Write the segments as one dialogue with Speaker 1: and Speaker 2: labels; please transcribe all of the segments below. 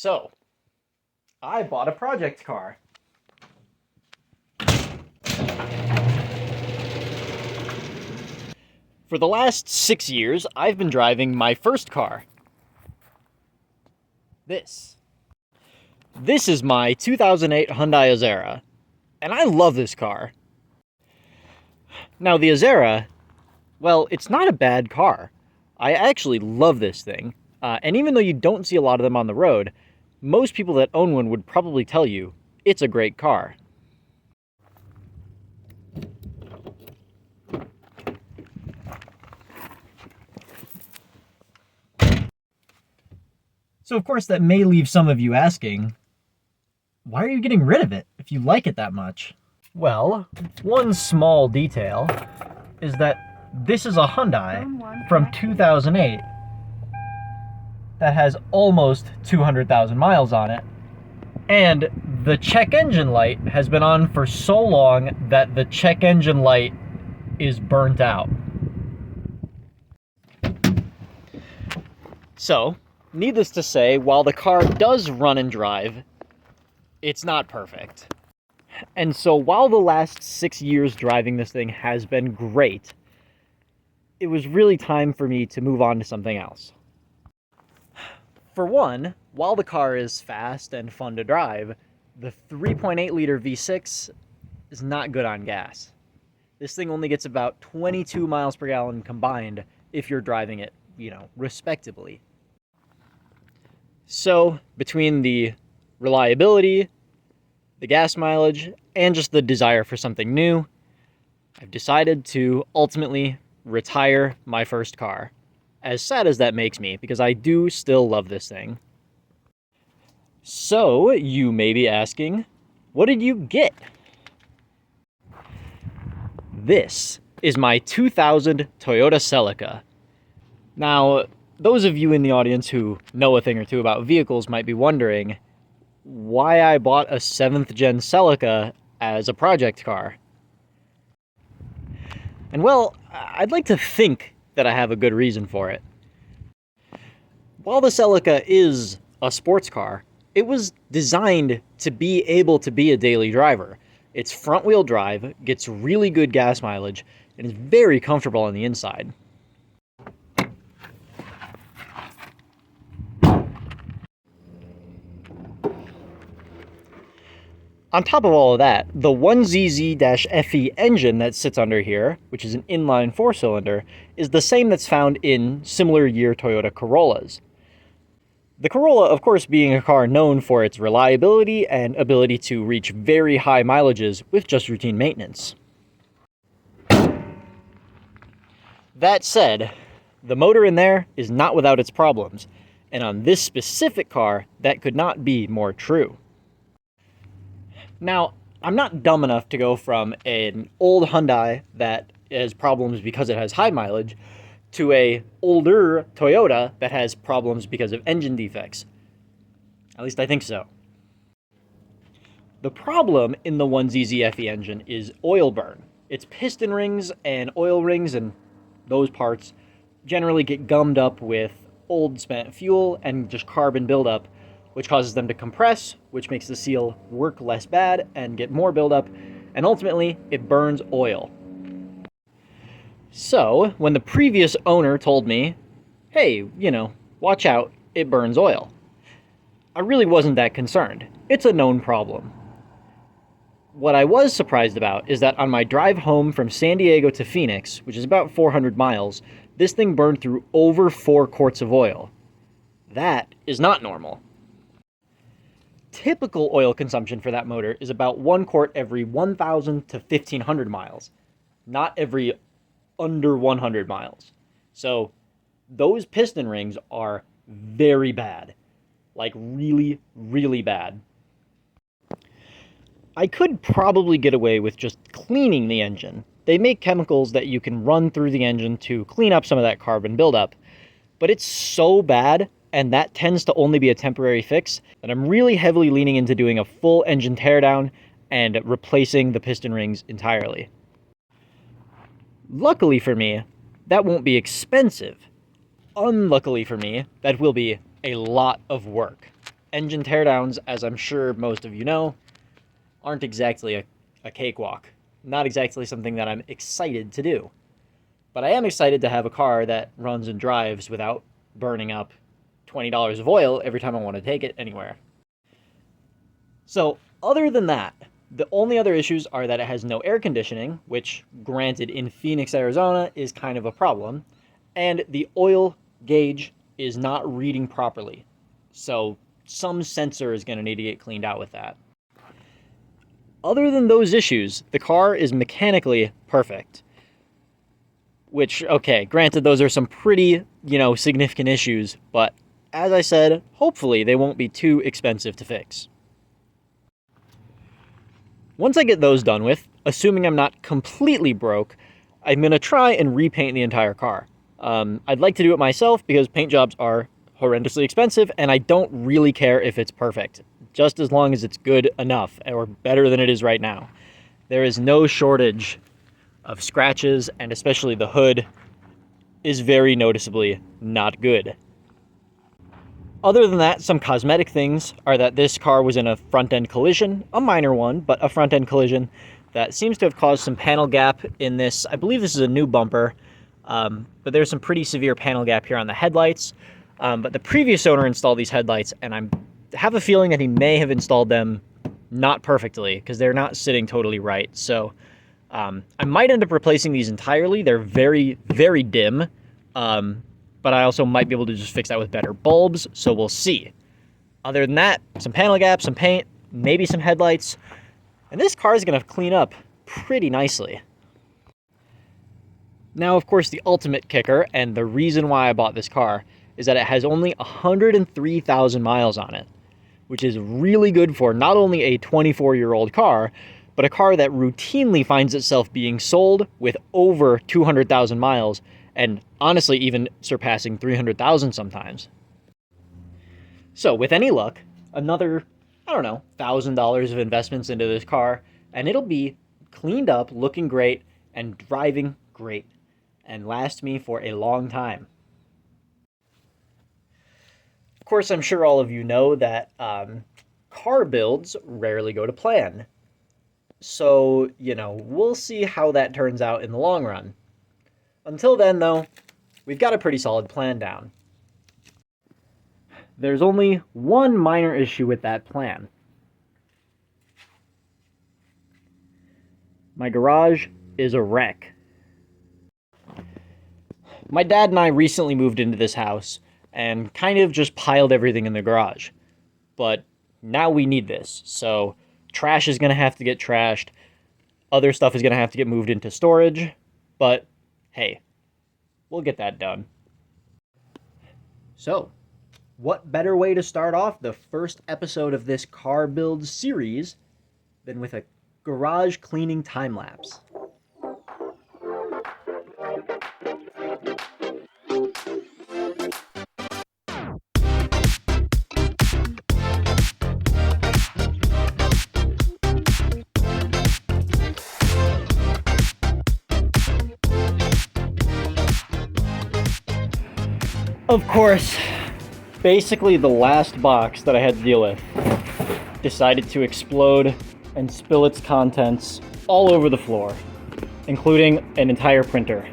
Speaker 1: So, I bought a project car. For the last 6 years, I've been driving my first car. This is my 2008 Hyundai Azera, and I love this car. Now, the Azera, well, it's not a bad car. I actually love this thing, and even though you don't see a lot of them on the road, most people that own one would probably tell you it's a great car. So of course that may leave some of you asking, why are you getting rid of it if you like it that much? Well, one small detail is that this is a Hyundai from 2008 that has almost 200,000 miles on it, and the check engine light has been on for so long that the check engine light is burnt out. So, needless to say, while the car does run and drive, it's not perfect. And so while the last 6 years driving this thing has been great, it was really time for me to move on to something else. For one, while the car is fast and fun to drive, the 3.8 liter V6 is not good on gas. This thing only gets about 22 miles per gallon combined if you're driving it, respectably. So, between the reliability, the gas mileage, and just the desire for something new, I've decided to ultimately retire my first car. As sad as that makes me, because I do still love this thing. So, you may be asking, what did you get? This is my 2000 Toyota Celica. Now, those of you in the audience who know a thing or two about vehicles might be wondering why I bought a 7th gen Celica as a project car. And well, I'd like to think that I have a good reason for it. While the Celica is a sports car, it was designed to be able to be a daily driver. It's front-wheel drive, gets really good gas mileage, and is very comfortable on the inside. On top of all of that, the 1ZZ-FE engine that sits under here, which is an inline 4-cylinder, is the same that's found in similar year Toyota Corollas. The Corolla, of course, being a car known for its reliability and ability to reach very high mileages with just routine maintenance. That said, the motor in there is not without its problems, and on this specific car, that could not be more true. Now, I'm not dumb enough to go from an old Hyundai that has problems because it has high mileage to a older Toyota that has problems because of engine defects. At least I think so. The problem in the 1ZZ-FE engine is oil burn. Its piston rings and oil rings and those parts generally get gummed up with old spent fuel and just carbon buildup, which causes them to compress, which makes the seal work less bad and get more buildup, and ultimately, it burns oil. So, when the previous owner told me, hey, watch out, it burns oil, I really wasn't that concerned. It's a known problem. What I was surprised about is that on my drive home from San Diego to Phoenix, which is about 400 miles, this thing burned through over 4 quarts of oil. That is not normal. Typical oil consumption for that motor is about 1 quart every 1,000 to 1,500 miles, not every under 100 miles. So those piston rings are very bad, like really, really bad. I could probably get away with just cleaning the engine. They make chemicals that you can run through the engine to clean up some of that carbon buildup, but it's so bad, and that tends to only be a temporary fix, that I'm really heavily leaning into doing a full engine teardown and replacing the piston rings entirely. Luckily for me, that won't be expensive. Unluckily for me, that will be a lot of work. engine teardowns, as I'm sure most of you know, aren't exactly a cakewalk. Not exactly something that I'm excited to do. But I am excited to have a car that runs and drives without burning up $20 of oil every time I want to take it anywhere. So, other than that, the only other issues are that it has no air conditioning, which, granted, in Phoenix, Arizona, is kind of a problem, and the oil gauge is not reading properly. So, some sensor is going to need to get cleaned out with that. Other than those issues, the car is mechanically perfect. Which, okay, granted, those are some pretty, significant issues, but as I said, hopefully they won't be too expensive to fix. Once I get those done with, assuming I'm not completely broke, I'm going to try and repaint the entire car. I'd like to do it myself because paint jobs are horrendously expensive, and I don't really care if it's perfect, just as long as it's good enough, or better than it is right now. There is no shortage of scratches, and especially the hood is very noticeably not good. Other than that, some cosmetic things are that this car was in a front-end collision, a minor one, but a front-end collision that seems to have caused some panel gap in this. I believe this is a new bumper, but there's some pretty severe panel gap here on the headlights. But the previous owner installed these headlights, and I have a feeling that he may have installed them not perfectly, because they're not sitting totally right. So I might end up replacing these entirely. They're very, very dim. But I also might be able to just fix that with better bulbs, so we'll see. Other than that, some panel gaps, some paint, maybe some headlights, and this car is going to clean up pretty nicely. Now, of course, the ultimate kicker, and the reason why I bought this car, is that it has only 103,000 miles on it, which is really good for not only a 24-year-old car, but a car that routinely finds itself being sold with over 200,000 miles, and honestly even surpassing 300,000 sometimes. So with any luck, another, $1,000 of investments into this car, and it'll be cleaned up, looking great, and driving great, and last me for a long time. Of course, I'm sure all of you know that car builds rarely go to plan. So, we'll see how that turns out in the long run. Until then, though, we've got a pretty solid plan down. There's only one minor issue with that plan. My garage is a wreck. My dad and I recently moved into this house and kind of just piled everything in the garage. But now we need this, so trash is going to have to get trashed. Other stuff is going to have to get moved into storage, but hey, we'll get that done. So, what better way to start off the first episode of this car build series than with a garage cleaning time lapse? Of course, basically the last box that I had to deal with decided to explode and spill its contents all over the floor, including an entire printer.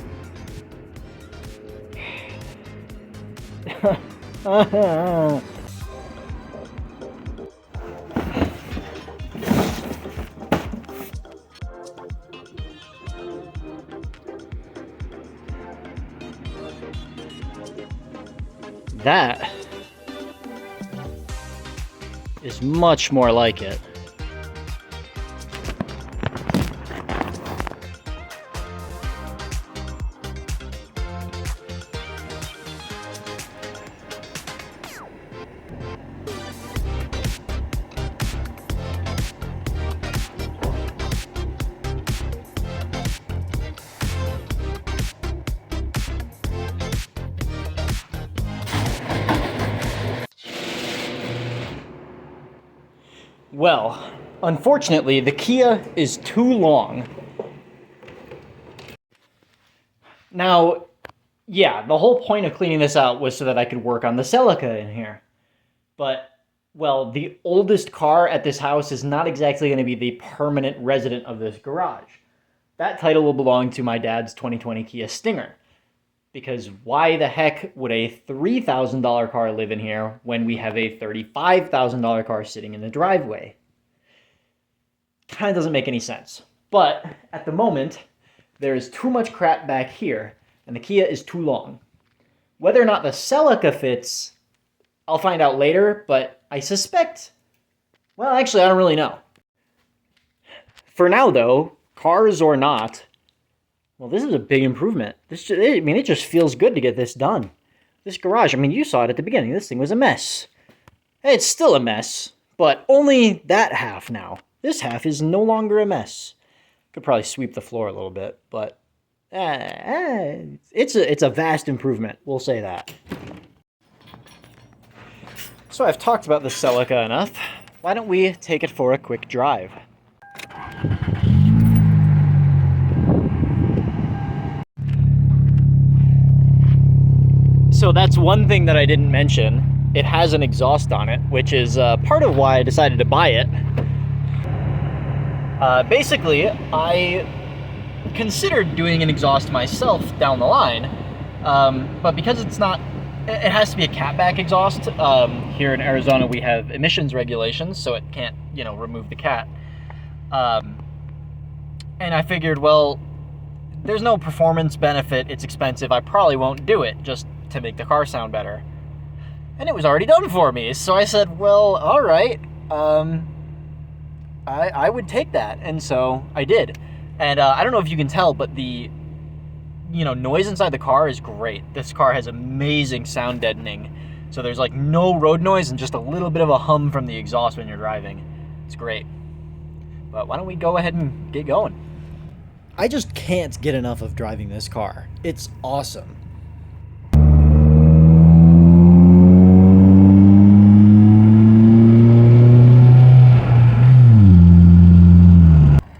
Speaker 1: That is much more like it. Well, unfortunately, the Kia is too long. Now, yeah, the whole point of cleaning this out was so that I could work on the Celica in here. But Well, the oldest car at this house is not exactly going to be the permanent resident of this garage. That title will belong to my dad's 2020 Kia Stinger. Because why the heck would a $3,000 car live in here when we have a $35,000 car sitting in the driveway? Kind of doesn't make any sense. But at the moment, there is too much crap back here, and the Kia is too long. Whether or not the Celica fits, I'll find out later, but I suspect... Well, actually, I don't really know. For now, though, cars or not, well, this is a big improvement. It just feels good to get this done. This garage, you saw it at the beginning. This thing was a mess. It's still a mess, but only that half now. This half is no longer a mess. Could probably sweep the floor a little bit, but it's a vast improvement. We'll say that. So I've talked about the Celica enough. Why don't we take it for a quick drive? So that's one thing that I didn't mention. It has an exhaust on it, which is part of why I decided to buy it. Basically, I considered doing an exhaust myself down the line, but because it has to be a catback exhaust. Here in Arizona, we have emissions regulations, so it can't, remove the cat. And I figured, well, there's no performance benefit, it's expensive, I probably won't do it just to make the car sound better. And it was already done for me, so I said, well, all right, I would take that, and so I did. And I don't know if you can tell, but the noise inside the car is great. This car has amazing sound deadening, so there's like no road noise and just a little bit of a hum from the exhaust when you're driving. It's great. But why don't we go ahead and get going? I just can't get enough of driving this car. It's awesome.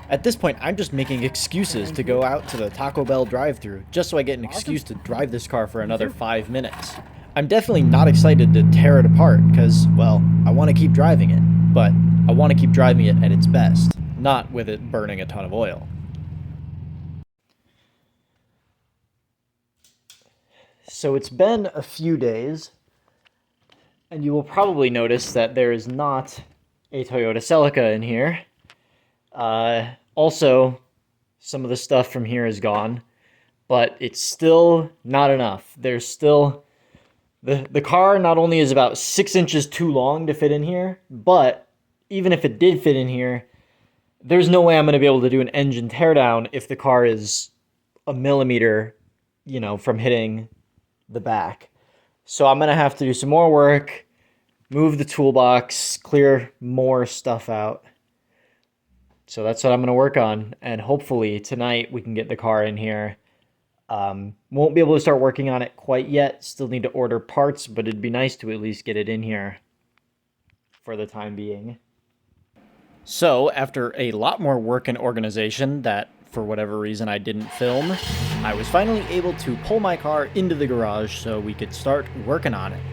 Speaker 1: At this point, I'm just making excuses to go out to the Taco Bell drive-thru just so I get an excuse to drive this car for another 5 minutes. I'm definitely not excited to tear it apart because, well, I want to keep driving it, but I want to keep driving it at its best, not with it burning a ton of oil. So it's been a few days, and you will probably notice that there is not a Toyota Celica in here. Also, some of the stuff from here is gone, but it's still not enough. There's still... The car not only is about 6 inches too long to fit in here, but even if it did fit in here, there's no way I'm going to be able to do an engine teardown if the car is a millimeter, from hitting the back. So I'm going to have to do some more work, move the toolbox, clear more stuff out. So that's what I'm going to work on, and hopefully tonight we can get the car in here. Won't be able to start working on it quite yet. Still need to order parts, but it'd be nice to at least get it in here for the time being. So, after a lot more work and organization that, for whatever reason, I didn't film, I was finally able to pull my car into the garage so we could start working on it.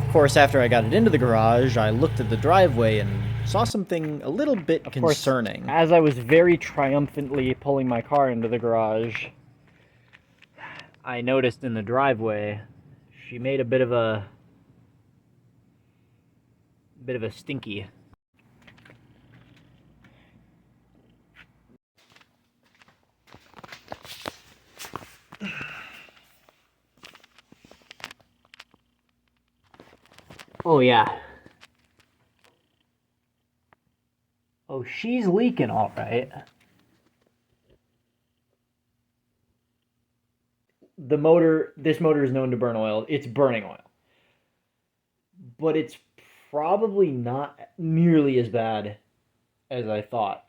Speaker 1: Of course, after I got it into the garage, I looked at the driveway and saw something a little bit concerning. Of course, as I was very triumphantly pulling my car into the garage, I noticed in the driveway she made a bit of a stinky. Oh yeah. Oh, she's leaking all right. This motor is known to burn oil. It's burning oil. But it's probably not nearly as bad as I thought.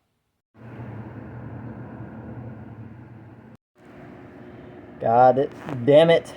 Speaker 1: God damn it.